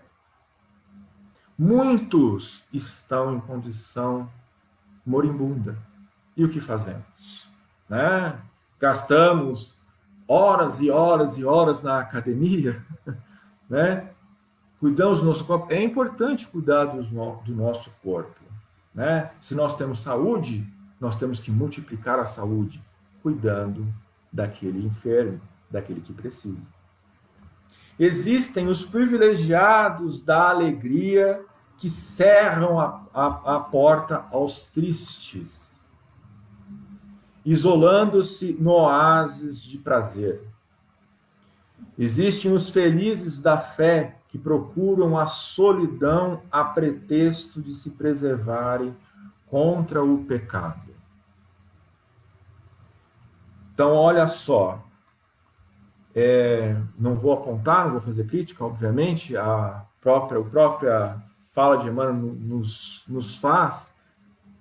Muitos estão em condição moribunda. E o que fazemos? Né? Gastamos horas e horas e horas na academia, né? Cuidamos do nosso corpo. É importante cuidar do nosso corpo, né? Se nós temos saúde, nós temos que multiplicar a saúde, cuidando daquele enfermo, daquele que precisa. Existem os privilegiados da alegria que cerram a porta aos tristes, isolando-se no oásis de prazer. Existem os felizes da fé que procuram a solidão a pretexto de se preservarem contra o pecado. Então, olha só, não vou apontar, não vou fazer crítica, obviamente, a própria fala de Emmanuel nos faz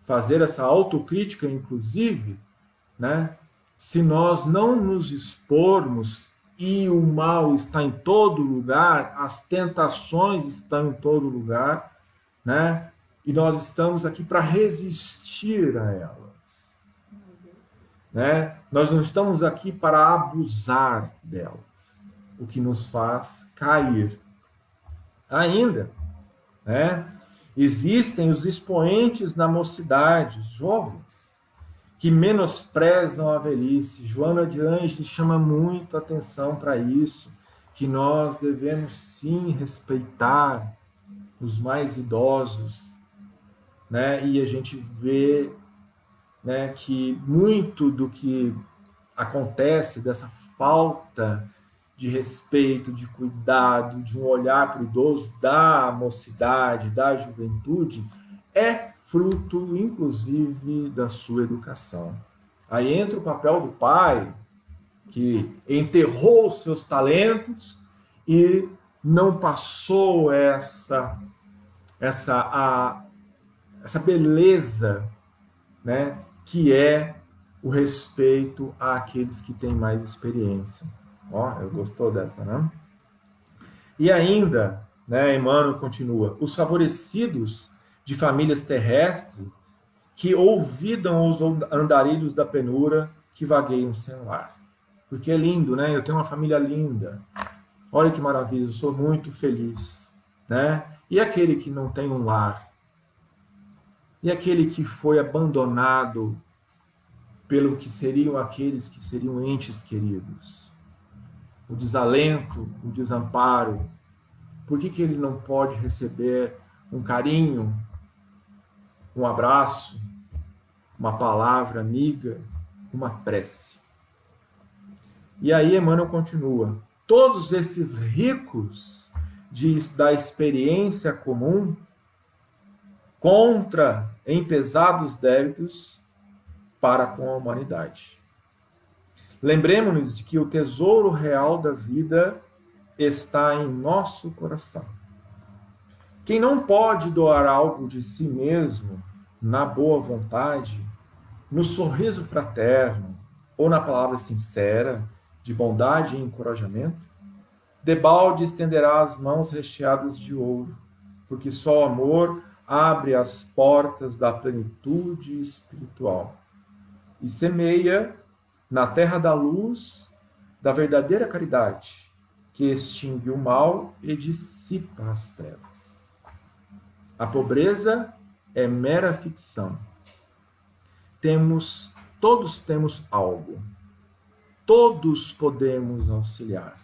fazer essa autocrítica, inclusive, né? Se nós não nos expormos e o mal está em todo lugar, as tentações estão em todo lugar, né? E nós estamos aqui para resistir a elas, né? Nós não estamos aqui para abusar delas, o que nos faz cair. Ainda, né? Existem os expoentes na mocidade, os jovens, que menosprezam a velhice. Joana de Ângeles chama muito atenção para isso, que nós devemos sim respeitar os mais idosos, né? E a gente vê, né, que muito do que acontece dessa falta de respeito, de cuidado, de um olhar para o idoso, da mocidade, da juventude, é fruto, inclusive, da sua educação. Aí entra o papel do pai, que enterrou os seus talentos e não passou essa beleza, né, que é o respeito àqueles que têm mais experiência. Ó, eu gostou dessa, né? E ainda, né, Emmanuel continua, os favorecidos de famílias terrestres que olvidam os andarilhos da penura que vagueiam sem lar. Porque é lindo, né? Eu tenho uma família linda. Olha que maravilha, eu sou muito feliz, né? E aquele que não tem um lar? E aquele que foi abandonado pelo que seriam aqueles que seriam entes queridos? O desalento, o desamparo. Por que ele não pode receber um carinho, um abraço, uma palavra amiga, uma prece? E aí Emmanuel continua. Todos esses ricos da experiência comum contra em pesados débitos para com a humanidade. Lembremos-nos de que o tesouro real da vida está em nosso coração. Quem não pode doar algo de si mesmo na boa vontade, no sorriso fraterno ou na palavra sincera de bondade e encorajamento, debalde estenderá as mãos recheadas de ouro, porque só o amor abre as portas da plenitude espiritual e semeia na terra da luz da verdadeira caridade, que extingue o mal e dissipa as trevas. A pobreza é mera ficção. Todos temos algo. Todos podemos auxiliar.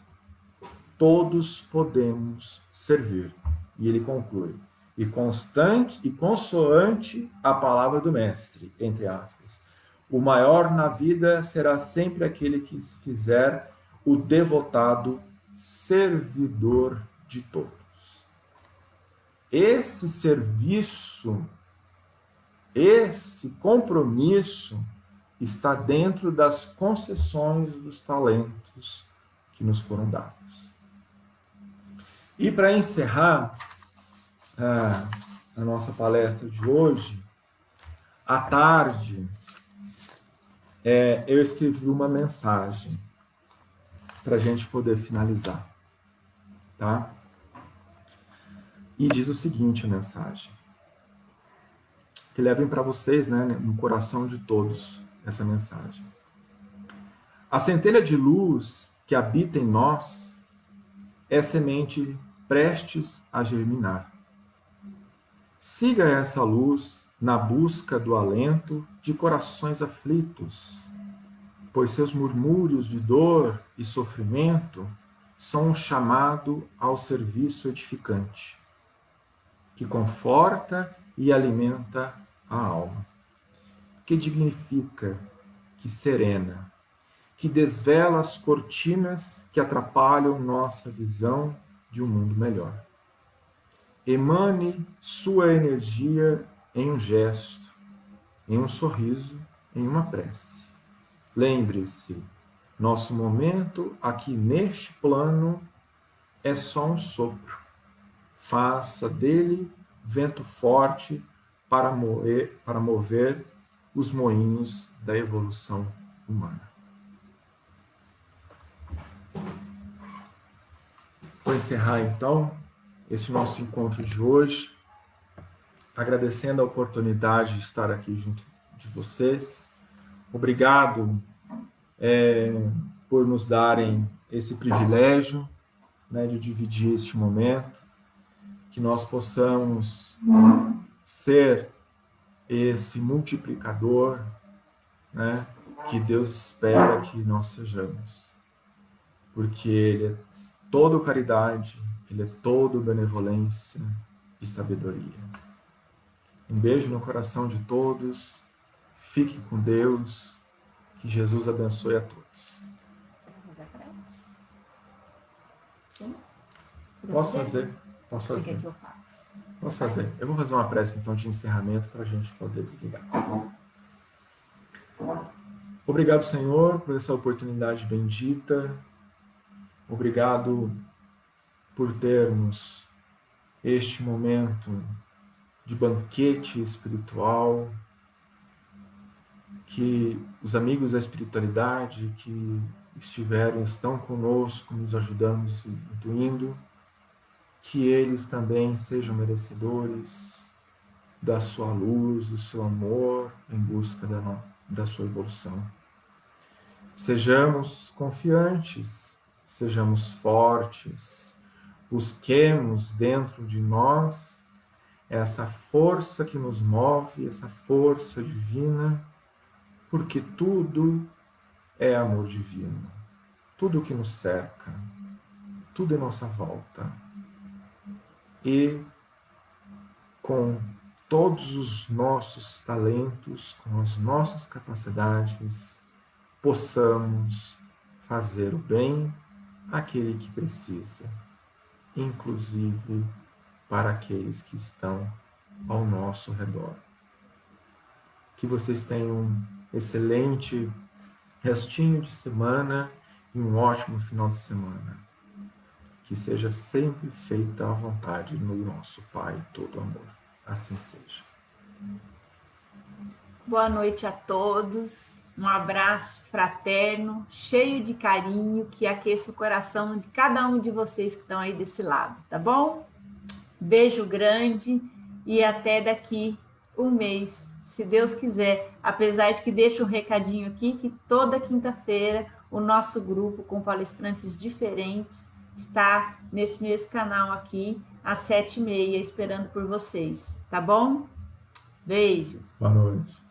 Todos podemos servir. E ele conclui: e constante e consoante a palavra do mestre, entre aspas, o maior na vida será sempre aquele que se fizer o devotado servidor de todos. Esse serviço, esse compromisso está dentro das concessões dos talentos que nos foram dados. E para encerrar a nossa palestra de hoje, à tarde, eu escrevi uma mensagem para a gente poder finalizar, tá? E diz o seguinte a mensagem, que levem para vocês, né, no coração de todos, essa mensagem. A centelha de luz que habita em nós é semente prestes a germinar. Siga essa luz na busca do alento de corações aflitos, pois seus murmúrios de dor e sofrimento são um chamado ao serviço edificante, que conforta e alimenta a alma, que dignifica, que serena, que desvela as cortinas que atrapalham nossa visão de um mundo melhor. Emane sua energia em um gesto, em um sorriso, em uma prece. Lembre-se, nosso momento aqui neste plano é só um sopro. Faça dele vento forte para mover os moinhos da evolução humana. Vou encerrar então esse nosso encontro de hoje, agradecendo a oportunidade de estar aqui junto de vocês. Obrigado por nos darem esse privilégio, né, de dividir este momento, que nós possamos ser esse multiplicador, né, que Deus espera que nós sejamos, porque Ele é todo caridade, Ele é todo benevolência e sabedoria. Um beijo no coração de todos, fiquem com Deus, que Jesus abençoe a todos. Sim? Posso fazer? Posso Você fazer. quer que eu faça? Posso fazer. Eu vou fazer uma prece então de encerramento para a gente poder desligar. Obrigado, Senhor, por essa oportunidade bendita. Obrigado por termos este momento de banquete espiritual, que os amigos da espiritualidade que estiveram, estão conosco, nos ajudando, nos intuindo, que eles também sejam merecedores da sua luz, do seu amor, em busca da sua evolução. Sejamos confiantes, sejamos fortes, busquemos dentro de nós essa força que nos move, essa força divina, porque tudo é amor divino. Tudo que nos cerca, tudo é nossa volta. E com todos os nossos talentos, com as nossas capacidades, possamos fazer o bem àquele que precisa, inclusive para aqueles que estão ao nosso redor. Que vocês tenham um excelente restinho de semana e um ótimo final de semana. Que seja sempre feita a vontade no nosso Pai, todo amor. Assim seja. Boa noite a todos. Um abraço fraterno, cheio de carinho, que aqueça o coração de cada um de vocês que estão aí desse lado, tá bom? Beijo grande e até daqui um mês, se Deus quiser. Apesar de que deixo um recadinho aqui, que toda quinta-feira o nosso grupo com palestrantes diferentes está nesse mesmo canal aqui, às 7h30, esperando por vocês, tá bom? Beijos. Boa noite.